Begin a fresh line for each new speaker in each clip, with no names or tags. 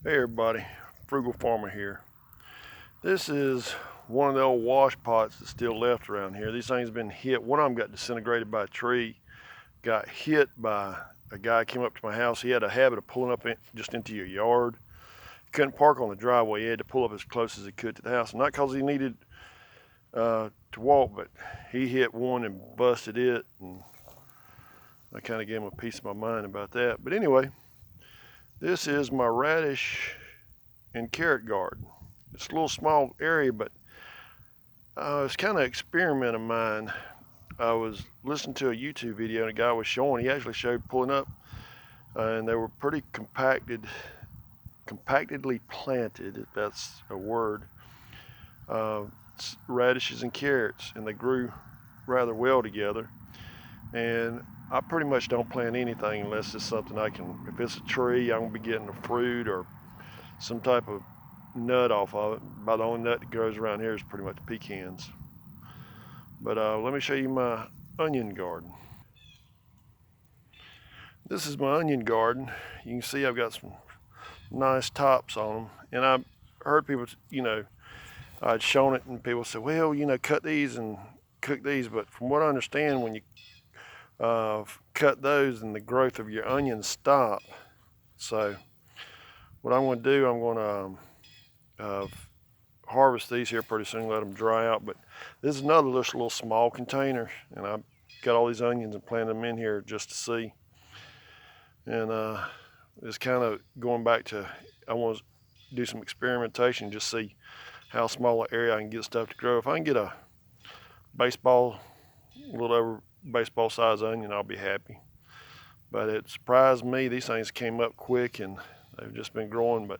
Hey everybody, Frugal Farmer here. This is one of the old wash pots that's still left around here. These things have been hit. One of them got disintegrated by a tree, got hit by a guy came up to my house. He had a habit of pulling up just into your yard. He couldn't park on the driveway. He had to pull up as close as he could to the house. Not because he needed to walk, but he hit one and busted it. And I kind of gave him a piece of my mind about that. But anyway, this is my radish and carrot garden. It's a little small area, but it's kind of an experiment of mine. I was listening to a YouTube video and a guy was showing, he actually showed pulling up, and they were pretty compactedly planted, if that's a word, uh, radishes and carrots, and they grew rather well together. And I pretty much don't plant anything unless it's something I can, if it's a tree, I'm gonna be getting a fruit or some type of nut off of it. About the only nut that grows around here is pretty much pecans. But let me show you my onion garden. This is my onion garden. You can see I've got some nice tops on them. And I heard people, I'd shown it and people said, well, cut these and cook these. But from what I understand, when you cut those and the growth of your onions stop. So what I'm going to do, I'm going to harvest these here pretty soon, let them dry out. But this is another little small container, and I've got all these onions and planted them in here just to see. And it's kind of going back to, I want to do some experimentation, just see how small an area I can get stuff to grow. If I can get a little over baseball size onion, I'll be happy. But it surprised me, these things came up quick and they've just been growing. But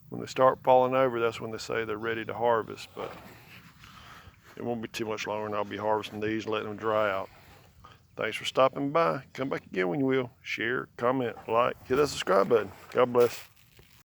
when they start falling over, that's when they say they're ready to harvest. But it won't be too much longer and I'll be harvesting these and letting them dry out. Thanks for stopping by. Come back again when you will. Share, comment, like, hit that subscribe button. God bless.